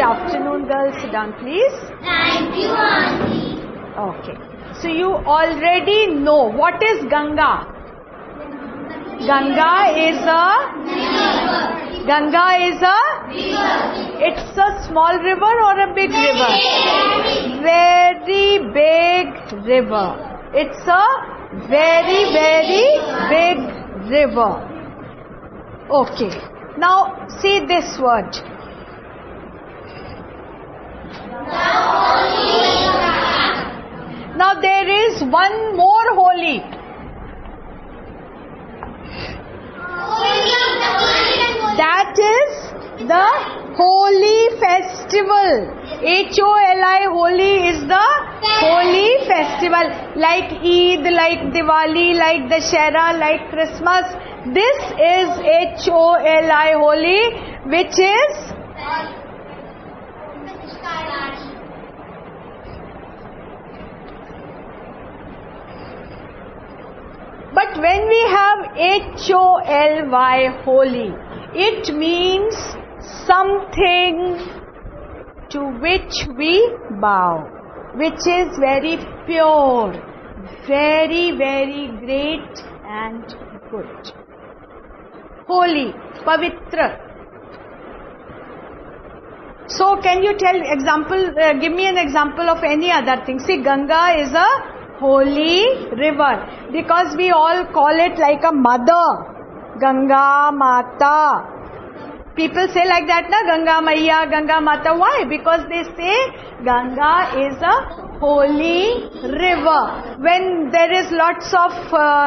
afternoon, girls. Sit down, please. Thank you, Auntie. Okay. So you already know what is Ganga. Ganga is a it's a small river or a big river? Very big river. It's a very, very big river. Okay. Now see this word. Now there is one more holy. That is the Holi festival. Holi, Holi is the holy festival. Like Eid, like Diwali, like Dashera, like Christmas. This is Holi, Holi, which is but when we have Holy, holy, it means something to which we bow, which is very pure, very, very great and good. Holy, pavitra. So can you give me an example of any other thing? See, Ganga is a holy river because we all call it like a mother. Ganga Mata. People say like that, na? Ganga Maiya, Ganga Mata. Why? Because they say Ganga is a holy river. When there is lots of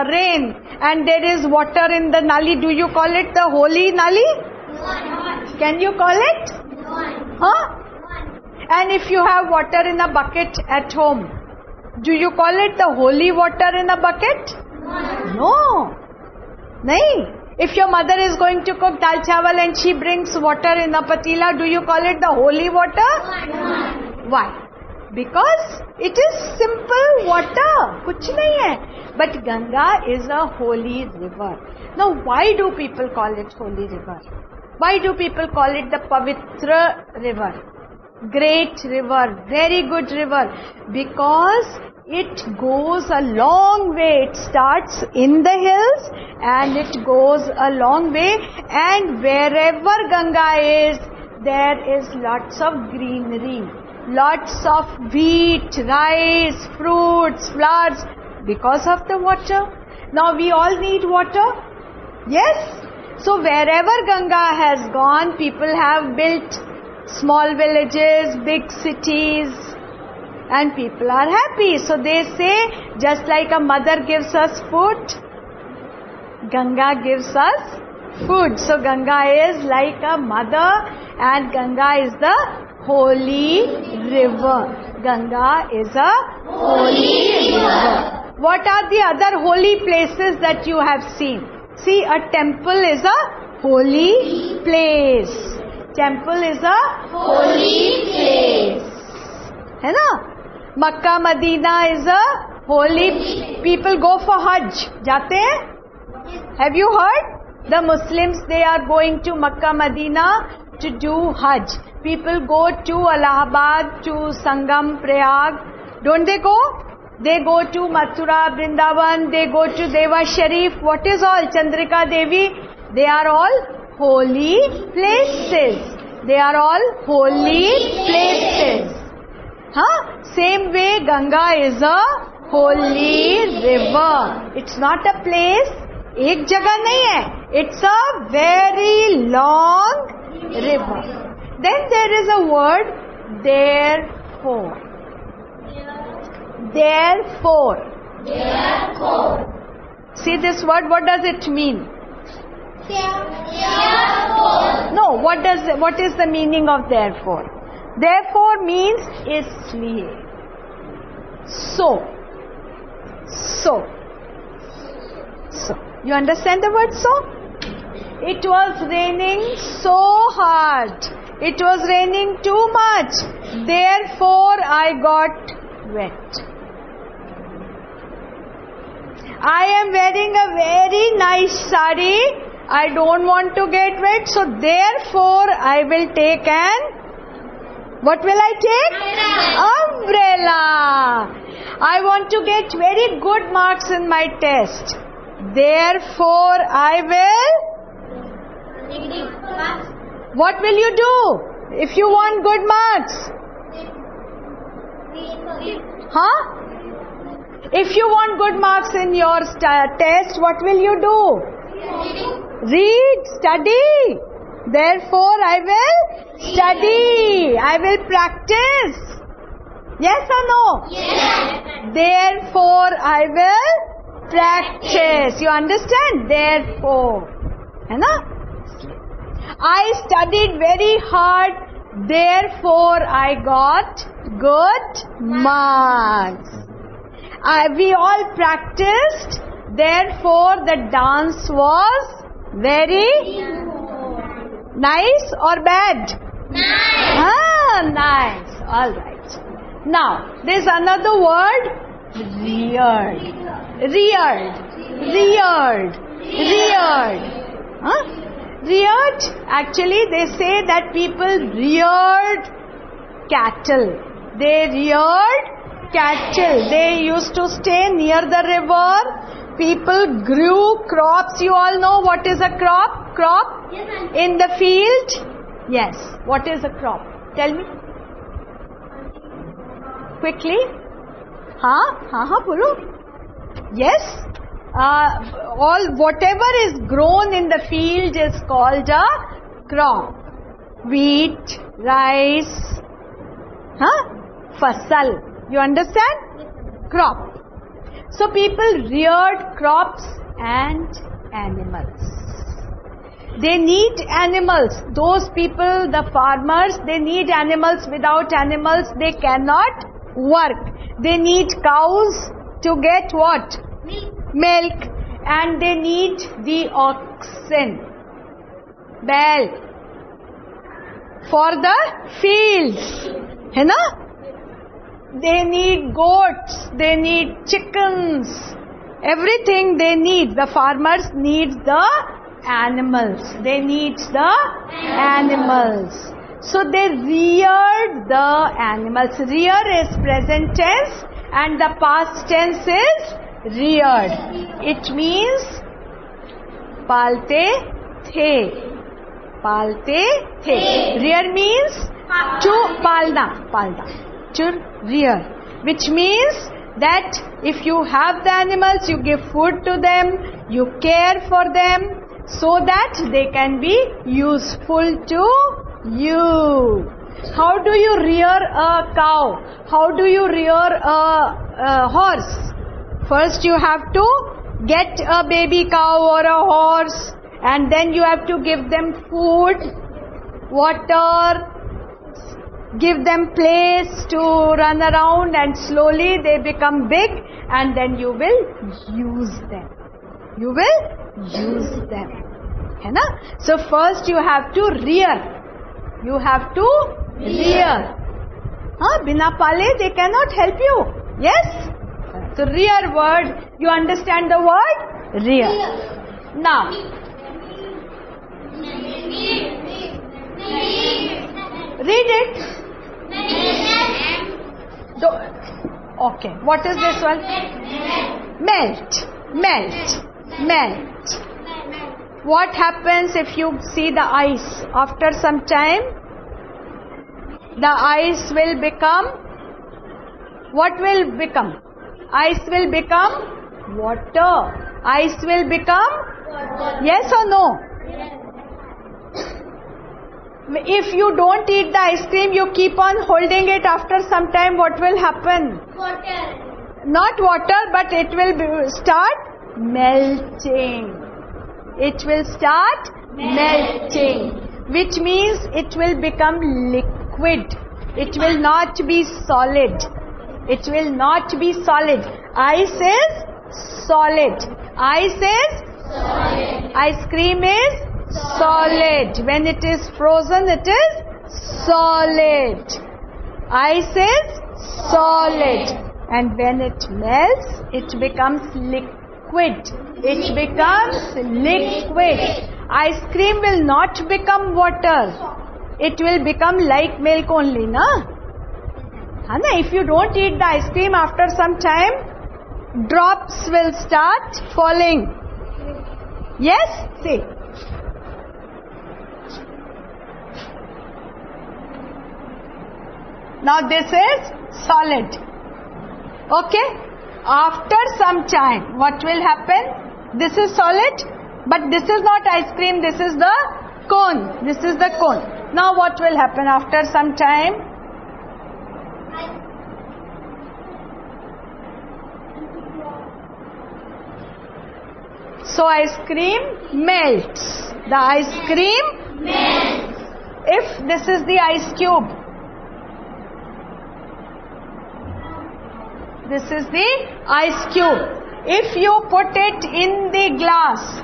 rain and there is water in the nali, do you call it the holy nali? Can you call it? Huh? And if you have water in a bucket at home, do you call it the holy water in a bucket? No. Nahin. If your mother is going to cook dal chawal and she brings water in a patila, do you call it the holy water? Why? Because it is simple water. Kuch nahi hai. But Ganga is a holy river. Now why do people call it holy river? Why do people call it the Pavitra river? Great river, very good river. Because it goes a long way. It starts in the hills and it goes a long way, and wherever Ganga is, there is lots of greenery, lots of wheat, rice, fruits, flowers, because of the water. Now we all need water. Yes? So wherever Ganga has gone, people have built small villages, big cities, and people are happy. So they say, just like a mother gives us food, Ganga gives us food. So Ganga is like a mother and Ganga is the holy river. Ganga is a holy river. What are the other holy places that you have seen? See, a temple is a holy place. Temple is a holy place. है ना? Makkah, Medina is a holy. People go for Hajj. जाते हैं? Have you heard? The Muslims, they are going to Makkah, Medina to do Hajj. People go to Allahabad, to Sangam, Prayag. Don't they go? They go to Mathura, Vrindavan. They go to Deva Sharif. What is all? Chandrika Devi. They are all holy places. They are all holy places. Huh? Same way, Ganga is a holy river. It's not a place. एक जगह नहीं है. It's a very long river. Then there is a word, therefore. Therefore. Therefore. See this word, what does it mean? Therefore. No, what is the meaning of therefore? Therefore means इसलिए. So. You understand the word so? It was raining so hard. It was raining too much. Therefore I got wet. I am wearing a very nice sari. I don't want to get wet. So therefore I will take an What will I take? Umbrella. I want to get very good marks in my test. Therefore, I will... What will you do if you want good marks? Huh? If you want good marks in your test, what will you do? Read, study. Therefore, I will study. I will practice. Yes or no? Yes. Therefore, I will practice. You understand? Therefore. है ना? I studied very hard. Therefore, I got good marks. We all practiced. Therefore, the dance was very nice or bad? Nice. Nice. All right. Now, there's another word. Reared. Reared. Reared. Reared. Huh? Reared. Actually, they say that people reared cattle. They reared cattle. They used to stay near the river. People grew crops. You all know what is a crop? Crop? Yes, In the field? Yes. What is a crop? Tell me. Quickly. Bolo. Yes. Whatever is grown in the field is called a crop. Wheat, rice, fasal. You understand? Crop. So people reared crops and animals. They need animals. Those people, the farmers, they need animals. Without animals, they cannot work. They need cows to get what? Milk. And they need the oxen. Bell. For the fields. है ना? They need goats. They need chickens. Everything they need. The farmers need the animals. They need the animals. So they reared the animals. Rear is present tense and the past tense is reared. It means palte the. Palte the. Rear means to palna. To rear. Which means that if you have the animals, you give food to them, you care for them, so that they can be useful to you. How do you rear a cow? How do you rear a horse? First you have to get a baby cow or a horse, and then you have to give them food, water, give them place to run around, and slowly they become big, and then you will use them. You will use them. है ना? So first you have to rear. You have to rear. Bina pale they cannot help you. Yes? So rear word, you understand the word? Rear. Now, read it. Okay, what is this one? Melt. Melt. Melt. What happens if you see the ice? After some time, the ice will become, what will become? Ice will become water. Ice will become, yes or no? If you don't eat the ice cream, you keep on holding it, after some time, what will happen? Water. Not water, but it will start melting. It will start melting, which means it will become liquid. It will not be solid. It will not be solid. Ice is solid. Ice is Solid. Ice cream is solid. When it is frozen, it is solid. Ice is solid. And when it melts, it becomes liquid. It becomes liquid. Ice cream will not become water. it will become like milk only, na? है ना? If you don't eat the ice cream, after some time, drops will start falling. Yes? See. Now this is solid. Okay? After some time, what will happen? This is solid, but this is not ice cream, this is the cone. This is the cone. Now what will happen after some time? So ice cream melts. The ice cream melts. If this is the ice cube, this is the ice cube. If you put it in the glass,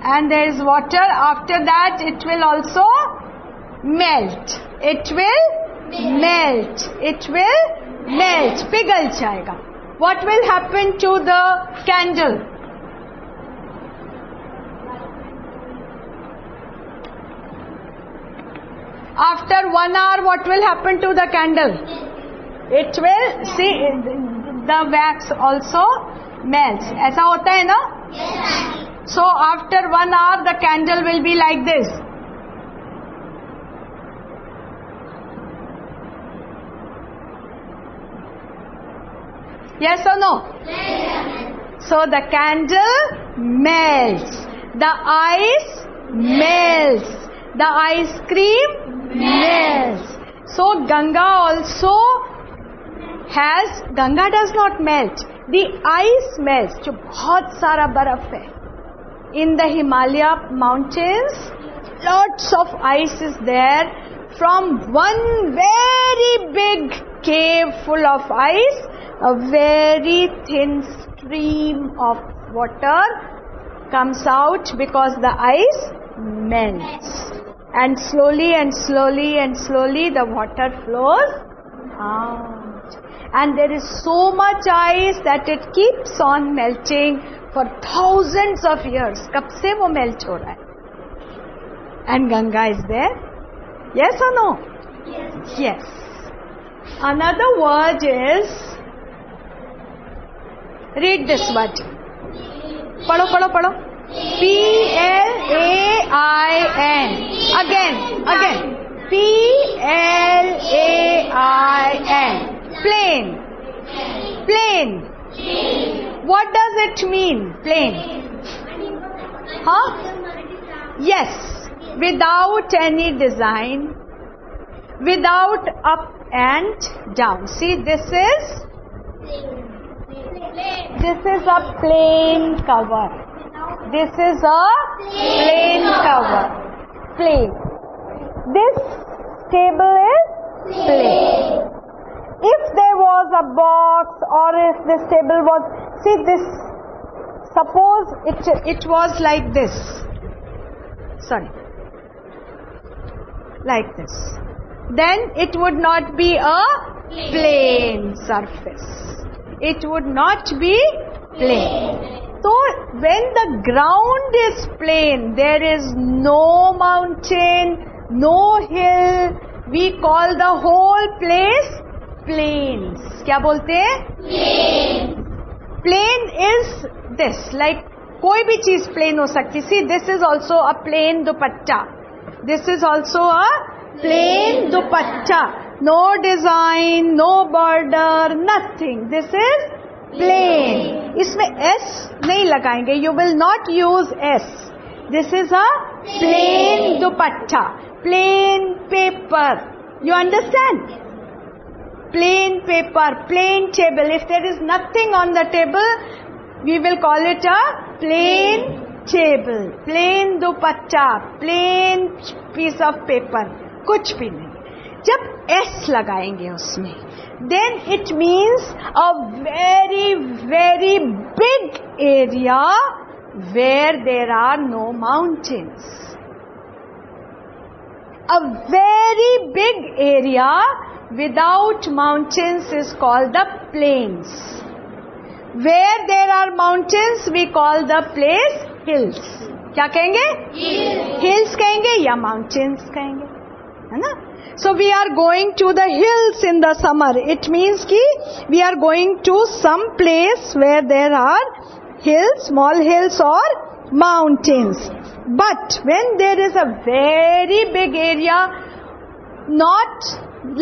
and there is water, after that it will also melt. It will melt. It will melt. पिघल जाएगा. What will happen to the candle? After 1 hour, what will happen to the candle? It will, see, the wax also melts. ऐसा होता है ना? So after 1 hour, the candle will be like this. Yes or no? So the candle melts. The ice melts. The ice cream melts. So Ganga also has, Ganga does not melt. The ice melts. जो बहुत सारा बर्फ है. In the Himalaya mountains, lots of ice is there. From one very big cave full of ice, a very thin stream of water comes out because the ice melts. And slowly and slowly and slowly the water flows out. And there is so much ice that it keeps on melting for thousands of years. कब से वो melt हो रहा है? And Ganga is there? Yes or no? Yes. Another word is, read this word. पढ़ो पढ़ो पढ़ो. Plain. Again. Plain. What does it mean? Plain. Huh? Yes. Without any design. Without up and down. See, this is a plain cover. This is a plain cover. Plain. This table is plain. If there was a box, or if this table was, see this, suppose it was like this. Sorry. Like this. Then it would not be a plain surface. It would not be plain. So when the ground is plain, there is no mountain, no hill, we call the whole place plains. क्या बोलते हैं? Plain is this, like कोई भी चीज plain हो सकती. See, this is also a plain dupatta. This is also a plain dupatta. No design, no border, nothing. This is plain. इसमें S नहीं लगाएंगे. You will not use S. This is a plain dupatta. Plain paper. You understand? Plain paper, plain table. If there is nothing on the table, we will call it a plain table. Plain dupatta, plain piece of paper. कुछ भी नहीं. जब S लगाएंगे उसमें, then it means a very, very big area where there are no mountains. A very big area without mountains is called the plains. Where there are mountains, we call the place hills. क्या कहेंगे? Hills कहेंगे या mountains कहेंगे, है ना? So we are going to the hills in the summer. It means कि we are going to some place where there are hills, small hills or mountains. But when there is a very big area, not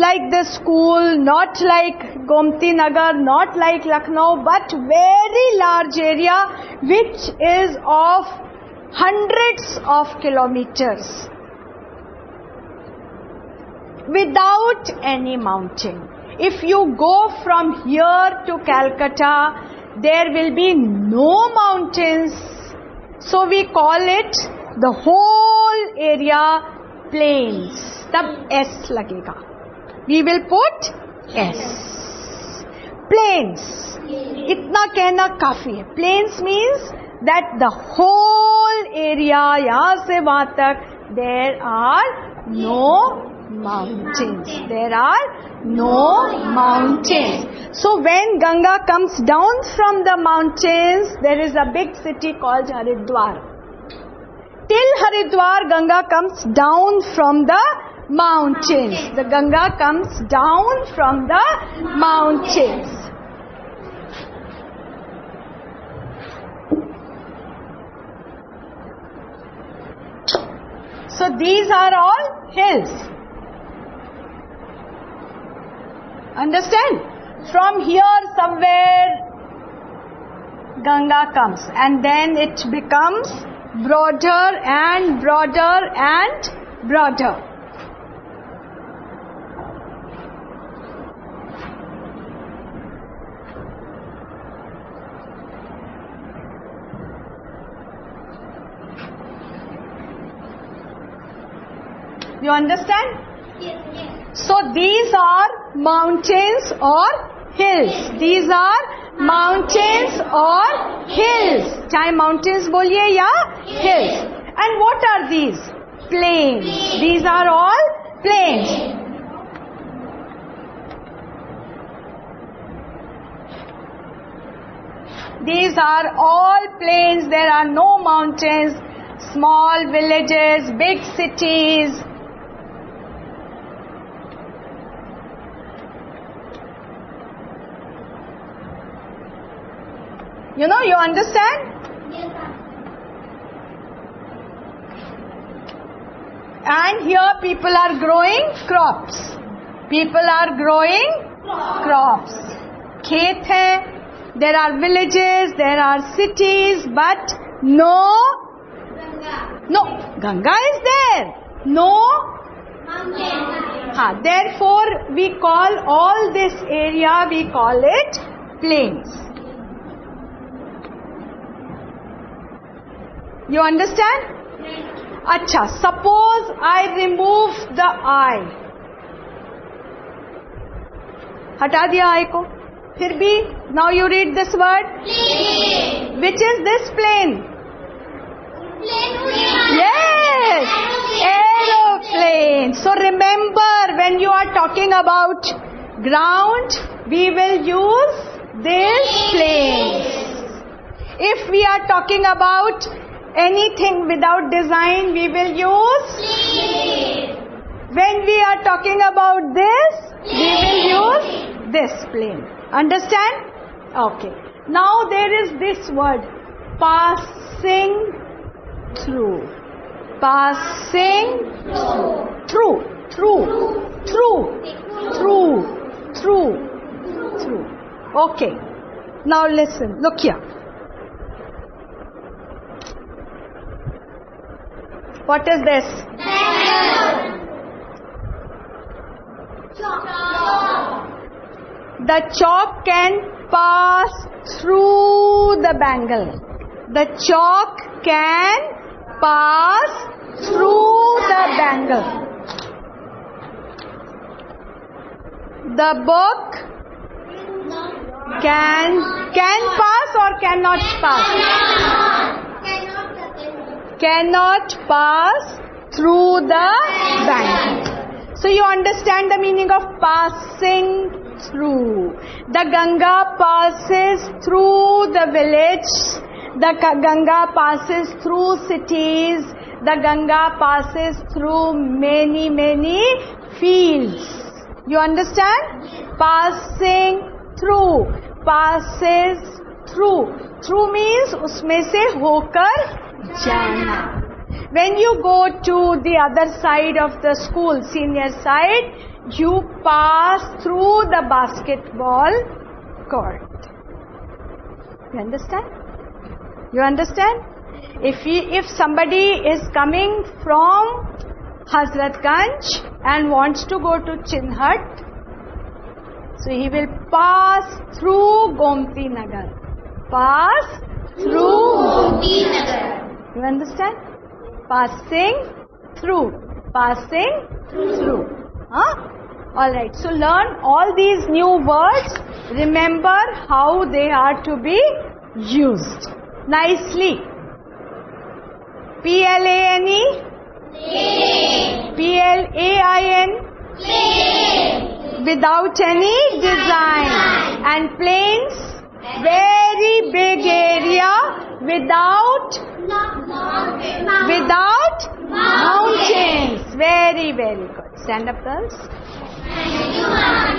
like the school, not like Gomti Nagar, not like Lucknow, but very large area which is of hundreds of kilometers without any mountain. If you go from here to Calcutta, there will be no mountains. So we call it the whole area plains. Tab S lagega. We will put S. Plains. Itna कहना काफी है. Plains means that the whole area, यहाँ से वहाँ तक, there are no mountains. There are no mountains. So when Ganga comes down from the mountains, there is a big city called Haridwar. Till Haridwar, Ganga comes down from the mountains. The Ganga comes down from the mountains. So these are all hills. Understand? From here somewhere Ganga comes, and then it becomes broader and broader and broader. You understand? Yes. So these are mountains or hills. These are mountains or hills. चाहे mountains बोलिए या hills. And what are these? Plains. These are all plains. These are all plains. There are no mountains, small villages, big cities. You know, you understand? Yes, sir. And here people are growing crops. People are growing crops. Khet hai, there are villages, there are cities, but no, Ganga is there. No, Mountain. therefore we call all this area, we call it plains. You understand? Acha, suppose I remove the eye. हटा दिया eye को. फिर भी, now you read this word. Plane. Which is this plane? Plane. Yes, aeroplane. So remember, when you are talking about ground, we will use this plane. If we are talking about anything without design, we will use. Plane. When we are talking about this, we will use this plane. Understand? Okay. Now there is this word, passing through. Passing through. Through. Okay. Now listen. Look here. What is this? The chalk can pass through the bangle. The chalk can pass through the bangle. The book can pass or cannot pass? Cannot pass through the bangle. So you understand the meaning of passing through. The Ganga passes through the village. The Ganga passes through cities. The Ganga passes through many, many fields. You understand? Passing through. Passes through. Through means उसमें से होकर जाना. When you go to the other side of the school, senior side, you pass through the basketball court. You understand? You understand? If somebody is coming from Hazratganj and wants to go to Chinhat, so he will pass through Gomti Nagar. Pass through Gomti Nagar. You understand? Passing through. Passing through. Huh? Alright, so learn all these new words. Remember how they are to be used. Nicely. Plane. Plain. Without any design. And plains, very big area without mountains. Very, very good. Stand up, girls. Thank you, Ma'am.